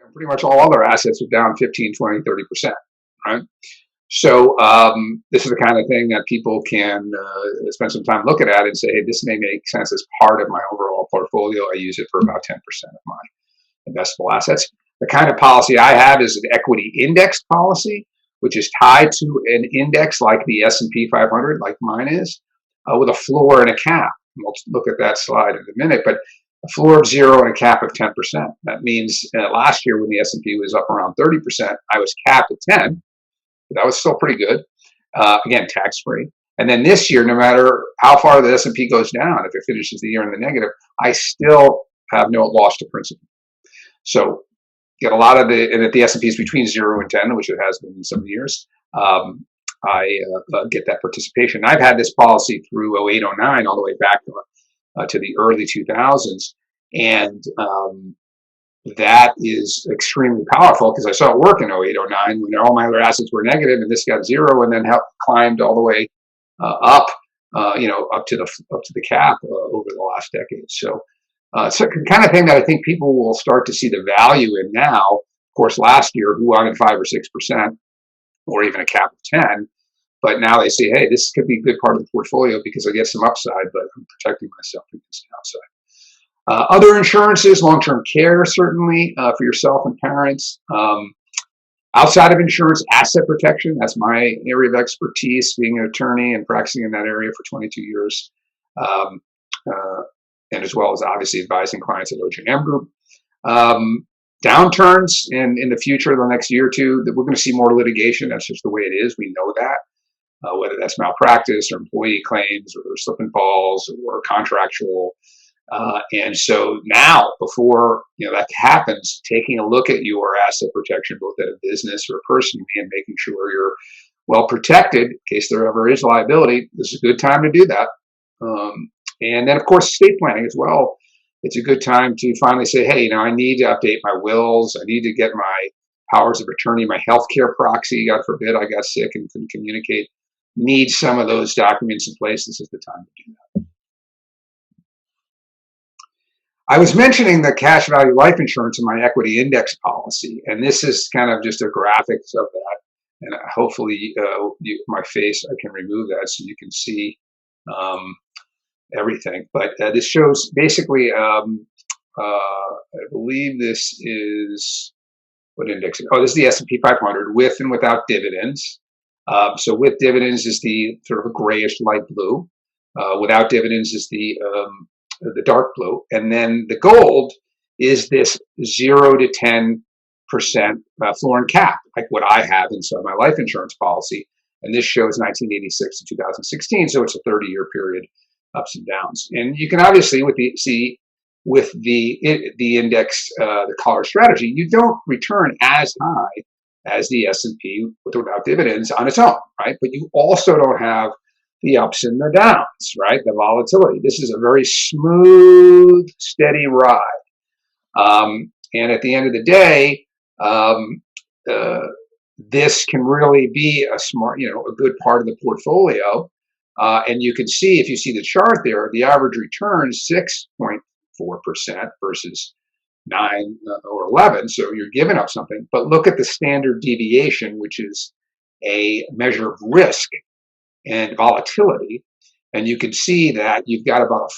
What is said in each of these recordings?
and pretty much all other assets are down 15, 20, 30%, right? So this is the kind of thing that people can spend some time looking at and say, hey, this may make sense as part of my overall portfolio. I use it for about 10% of my investable assets. The kind of policy I have is an equity index policy, which is tied to an index like the S&P 500, like mine is, with a floor and a cap. And we'll look at that slide in a minute, but a floor of 0 and a cap of 10%. That means last year when the S&P was up around 30%, I was capped at 10. That was still pretty good. Again, tax-free. And then this year, no matter how far the S&P goes down, if it finishes the year in the negative, I still have no loss to principal. So get a lot of and if the S&P is between 0 and 10, which it has been in some years, I get that participation. I've had this policy through 08, 09, all the way back to the early 2000s. And that is extremely powerful because I saw it work in 08, 09 when all my other assets were negative and this got 0 and then climbed all the way up, up to the cap over the last decade. So it's the kind of thing that I think people will start to see the value in now. Of course, last year, who wanted 5 or 6%, or even a cap of 10, but now they say, hey, this could be a good part of the portfolio because I get some upside, but I'm protecting myself against the downside. Other insurances, long-term care, certainly for yourself and parents. Outside of insurance, asset protection, that's my area of expertise, being an attorney and practicing in that area for 22 years. And as well as obviously advising clients at OJM Group. Downturns in the future, the next year or two, that we're going to see more litigation. That's just the way it is. We know that, whether that's malpractice or employee claims or slip and falls or contractual. And so now, before that happens, taking a look at your asset protection, both at a business or personally, and making sure you're well protected in case there ever is liability, this is a good time to do that. And then, of course, estate planning as well. It's a good time to finally say, hey, I need to update my wills. I need to get my powers of attorney, my healthcare proxy. God forbid I got sick and couldn't communicate. Need some of those documents in place. This is the time to do that. I was mentioning the cash value life insurance in my equity index policy, and this is kind of just a graphics of that. And hopefully, my face, I can remove that so you can see everything. But this shows basically, I believe this is, what index? Oh, this is the S&P 500 with and without dividends. So with dividends is the sort of a grayish light blue. Without dividends is the dark blue. And then the gold is this 0 to 10% floor and cap, like what I have inside my life insurance policy. And this shows 1986 to 2016, so it's a 30-year period, ups and downs. And you can obviously see with the index, the collar strategy, you don't return as high as the S&P with or without dividends on its own, right? But you also don't have the ups and the downs, right? The volatility. This is a very smooth, steady ride. And at the end of the day, this can really be a smart, a good part of the portfolio. And you can see, if you see the chart there, the average return is 6.4% versus 9 or 11. So you're giving up something. But look at the standard deviation, which is a measure of risk and volatility. And you can see that you've got about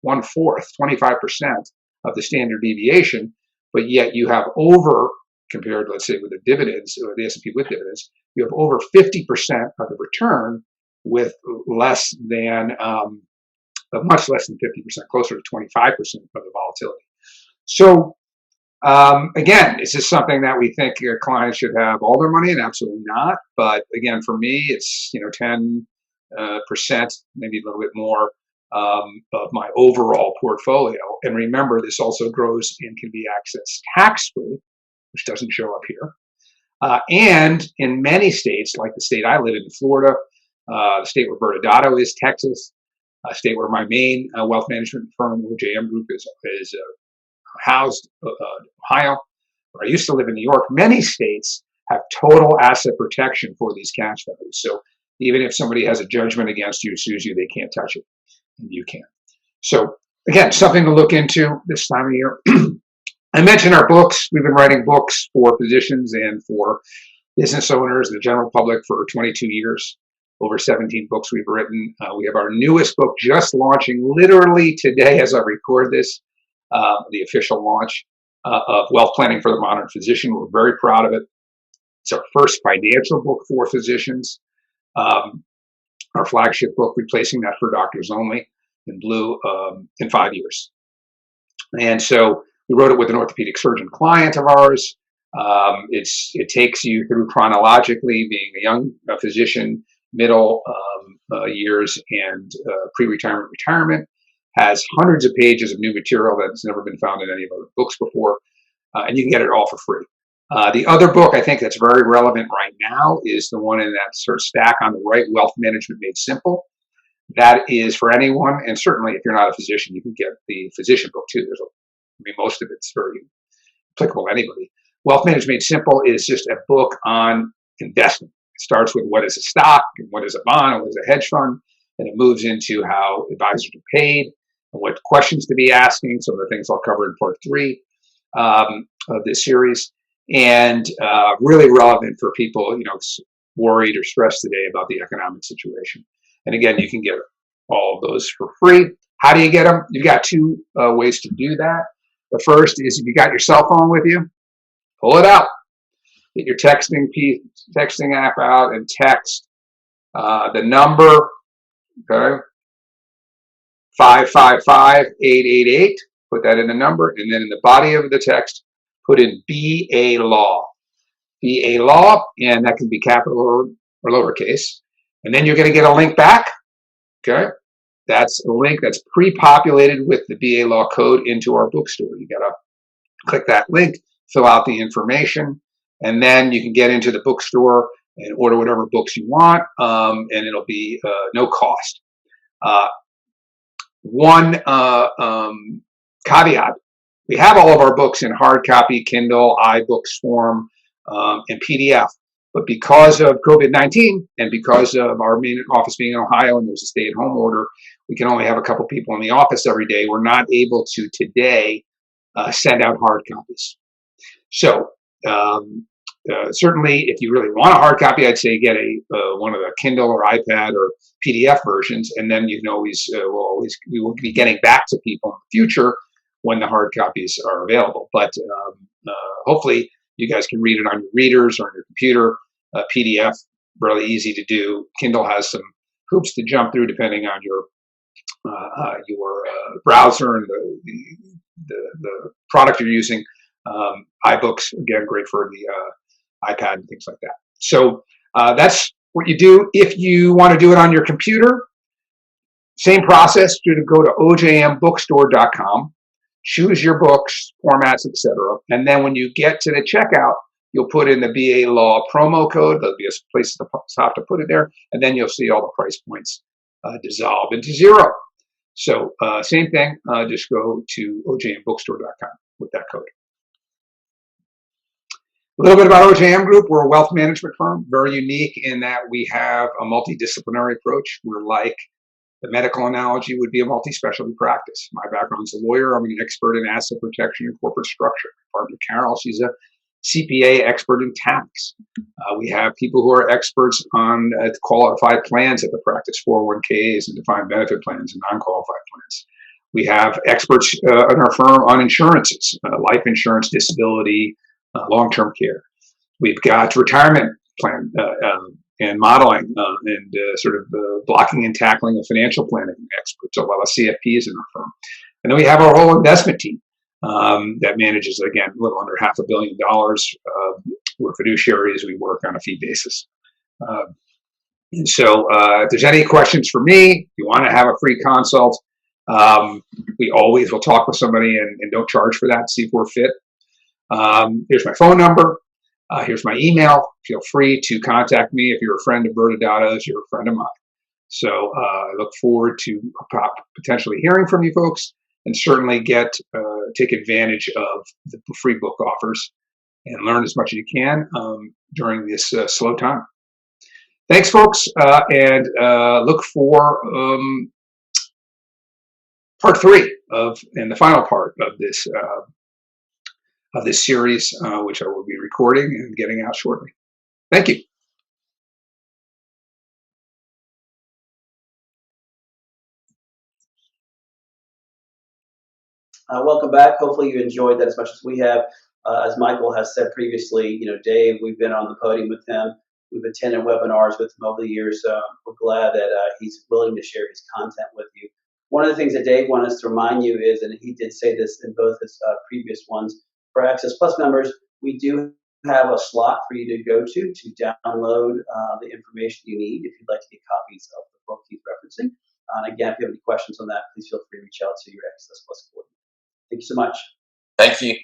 one fourth, 25% of the standard deviation, but yet you have over, compared, let's say, with the dividends or the S&P with dividends, you have over 50% of the return with less than, much less than 50%, closer to 25% of the volatility. So again, is this something that we think clients should have all their money in? Absolutely not. But again, for me, it's 10%, maybe a little bit more of my overall portfolio. And remember, this also grows and can be accessed tax-free, which doesn't show up here. And in many states, like the state I live in, Florida, the state where Bertadotto is, Texas, a state where my main wealth management firm, OJM Group, is housed, Ohio, where I used to live in New York. Many states have total asset protection for these cash values. So even if somebody has a judgment against you, sues you, they can't touch it, and you can. So again, something to look into this time of year. I mentioned our books. We've been writing books for physicians and for business owners and the general public for 22 years. Over 17 books we've written. We have our newest book just launching literally today as I record this, the official launch of Wealth Planning for the Modern Physician. We're very proud of it. It's our first financial book for physicians. Our flagship book, replacing that for doctors only, in blue, in 5 years. And so we wrote it with an orthopedic surgeon client of ours. It takes you through chronologically, being a young physician, middle years, and pre-retirement, retirement. Has hundreds of pages of new material that's never been found in any of our books before, and you can get it all for free. The other book I think that's very relevant right now is the one in that sort of stack on the right, Wealth Management Made Simple. That is for anyone, and certainly if you're not a physician, you can get the physician book too. Most of it's very applicable to anybody. Wealth Management Made Simple is just a book on investment. It starts with what is a stock, and what is a bond, and what is a hedge fund, and it moves into how advisors are paid, and what questions to be asking. Some of the things I'll cover in part 3 of this series, and really relevant for people, worried or stressed today about the economic situation. And again, you can get all of those for free. How do you get them? You've got 2 ways to do that. The first is if you got your cell phone with you, pull it out. Get your texting app out and text the number, okay, 555-888. Put that in the number, and then in the body of the text, put in BA Law. BA Law, and that can be capital or lowercase. And then you're going to get a link back, okay? That's a link that's pre-populated with the BA Law code into our bookstore. You got to click that link, fill out the information, and then you can get into the bookstore and order whatever books you want, and it'll be no cost. One caveat: we have all of our books in hard copy, Kindle, iBooks form, and PDF. But because of COVID-19 and because of our main office being in Ohio and there's a stay-at-home order, we can only have a couple people in the office every day. We're not able to today send out hard copies. So certainly, if you really want a hard copy, I'd say get one of the Kindle or iPad or PDF versions, and then you can always we will be getting back to people in the future when the hard copies are available. But hopefully, you guys can read it on your readers or on your computer. PDF, really easy to do. Kindle has some hoops to jump through depending on your browser and the product you're using. iBooks, again, great for the iPad and things like that. So that's what you do. If you want to do it on your computer, same process. You go to ojmbookstore.com, choose your books, formats, etc. And then when you get to the checkout, you'll put in the BA Law promo code. There'll be a place at the top to put it there, and then you'll see all the price points dissolve into zero. So same thing, just go to ojmbookstore.com with that code. A little bit about OJM Group. We're a wealth management firm, very unique in that we have a multidisciplinary approach. We're like, the medical analogy would be a multi-specialty practice. My background's a lawyer. I'm an expert in asset protection and corporate structure. My partner Carol, she's a CPA expert in tax. We have people who are experts on qualified plans at the practice, 401ks and defined benefit plans and non-qualified plans. We have experts in our firm on insurances, life insurance, disability, long-term care. We've got retirement plan and modeling and sort of blocking and tackling of financial planning experts, a lot of CFPs in our firm. And then we have our whole investment team that manages, again, a little under $500 million. We're fiduciaries. We work on a fee basis. And so if there's any questions for me, if you want to have a free consult, we always will talk with somebody and don't charge for that, see if we're fit. Here's my phone number. Here's my email. Feel free to contact me. If you're a friend of Bertadato's, you're a friend of mine. So I look forward to potentially hearing from you folks, and certainly take advantage of the free book offers and learn as much as you can during this slow time. Thanks, folks, and look for part 3 and the final part of this of this series, which I will be recording and getting out shortly. Thank you. Welcome back. Hopefully you enjoyed that as much as we have. As Michael has said previously, Dave, we've been on the podium with him. We've attended webinars with him over the years. We're glad that he's willing to share his content with you. One of the things that Dave wanted us to remind you is, and he did say this in both his previous ones, for Access Plus members, we do have a slot for you to go to download the information you need if you'd like to get copies of the book he's referencing. And again, if you have any questions on that, please feel free to reach out to your Access Plus coordinator. Thank you so much. Thank you.